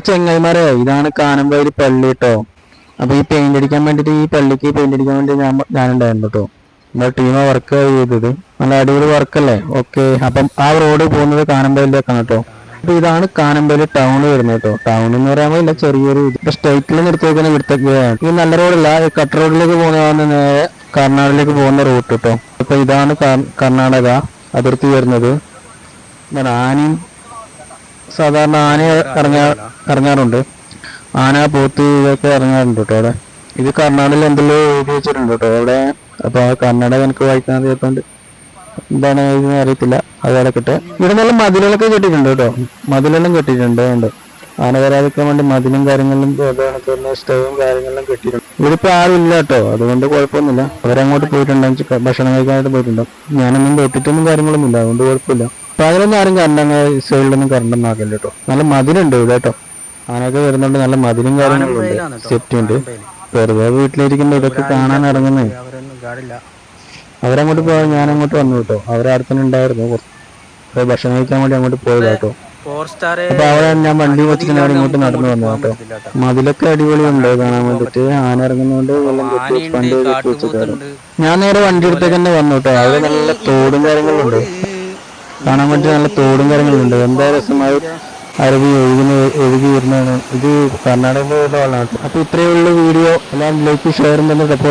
ചെങ്ങൈമാരെ ഇതാണ് കാനമ്പയിൽ പള്ളി കേട്ടോ. അപ്പൊ ഈ പെയിന്റ് അടിക്കാൻ വേണ്ടിട്ട് ഈ പള്ളിക്ക് പെയിന്റ് അടിക്കാൻ വേണ്ടി ഞാനുണ്ടായിരുന്നു കേട്ടോ. നമ്മുടെ ടീം വർക്ക് ചെയ്തത് നല്ല അടിപൊളി വർക്കല്ലേ. ഓക്കെ, അപ്പം ആ റോഡ് പോകുന്നത് കാനമ്പയിലേക്കാണ് കേട്ടോ. അപ്പൊ ഇതാണ് കാനമ്പയിൽ ടൗൺ വരുന്നത് കേട്ടോ. ടൗൺ എന്ന് പറയുമ്പോൾ ഇല്ല, ചെറിയൊരു സ്റ്റേറ്റിൽ നിർത്തിയേക്കുന്ന ഇവിടുത്തെ ഈ നല്ല റോഡല്ല, കട്ട് റോഡിലേക്ക് പോകുന്നതാണ് നേരെ കർണാടകയിലേക്ക് പോകുന്ന റൂട്ട് കേട്ടോ. അപ്പൊ ഇതാണ് കർണാടക അതിർത്തി വരുന്നത്. ആനയും സാധാരണ ആന ഇറങ്ങാറുണ്ട്. ആന, പോത്ത് ഇതൊക്കെ ഇറങ്ങാറുണ്ട് കേട്ടോ അവിടെ. ഇത് കർണാടകയിൽ എന്തെല്ലോ എഴുതി വെച്ചിട്ടുണ്ട് കേട്ടോ അവിടെ. അപ്പൊ കർണാടക എനിക്ക് വായിക്കാൻ അറിയാത്തോണ്ട് എന്താണ് എഴുതുന്ന അറിയത്തില്ല. അത് കിടക്കട്ടെ. ഇവിടെ നല്ല മതിലുകളൊക്കെ കെട്ടിയിട്ടുണ്ട് കേട്ടോ. മതിലെല്ലാം കെട്ടിയിട്ടുണ്ട്. ആന വരാതിരിക്കാൻ വേണ്ടി മതിലും കാര്യങ്ങളിലും സ്റ്റവും കാര്യങ്ങളിലും കെട്ടിയിട്ടുണ്ട്. ഇവിടിപ്പോ ആരും ഇല്ല കേട്ടോ, അതുകൊണ്ട് കുഴപ്പമൊന്നുമില്ല. അവരങ്ങോട്ട് പോയിട്ടുണ്ടോ, ഭക്ഷണം കഴിക്കാനായിട്ട് പോയിട്ടുണ്ടോ. ഞാനൊന്നും തൊട്ടിട്ടൊന്നും കാര്യങ്ങളൊന്നും ഇല്ല, അതുകൊണ്ട് കുഴപ്പമില്ല. അപ്പൊ അതിലൊന്നും ആരും കറണ്ട് സൈഡിലൊന്നും കറണ്ടൊന്നും ആക്കില്ല കേട്ടോ. നല്ല മതിലുണ്ട് ഇവിടെ കേട്ടോ. ആനയൊക്കെ വരുന്നുണ്ട്, നല്ല മതിലും കാര്യങ്ങളും ഉണ്ട്, സെറ്റ് ഉണ്ട്. വെറുതെ വീട്ടിലിരിക്കുമ്പോ ഇതൊക്കെ കാണാൻ ഇറങ്ങുന്നേ. അവരങ്ങോട്ട് പോയാൽ ഞാനങ്ങോട്ട് വന്നു കേട്ടോ. അവരടുത്തന്നെ ഉണ്ടായിരുന്നു, കുറച്ച് ഭക്ഷണം കഴിക്കാൻ വേണ്ടി അങ്ങോട്ട് പോയതാ കേട്ടോ. അപ്പൊ അവിടെ ഞാൻ വണ്ടി വെച്ചിട്ട് ഞാൻ ഇങ്ങോട്ട് നടന്നു വന്നു കേട്ടോ. മതിലൊക്കെ അടിപൊളിയുണ്ട് കാണാൻ വേണ്ടിട്ട്. ആന ഇറങ്ങുന്നോണ്ട് വെള്ളം കെട്ടി വണ്ടി കെട്ടി വെച്ചിട്ടായിരുന്നു. ഞാൻ നേരെ വണ്ടി എടുത്തേക്ക് തന്നെ വന്നു കേട്ടോ. അവിടെ നല്ല തോടും കാര്യങ്ങളും ഉണ്ട്, കാണാൻ വേണ്ടി നല്ല തോടും കാര്യങ്ങളുണ്ട്. എന്താ രസമായി അരുവി ഒഴുകി വരുന്നതാണ്. ഇത് കർണാടകയിലുള്ള വെള്ളമാണ്. അപ്പൊ ഇത്രയുള്ള വീഡിയോ എല്ലാം ലൈക്ക് ഷെയർ ചെയ്യുന്ന സപ്പോർട്ട്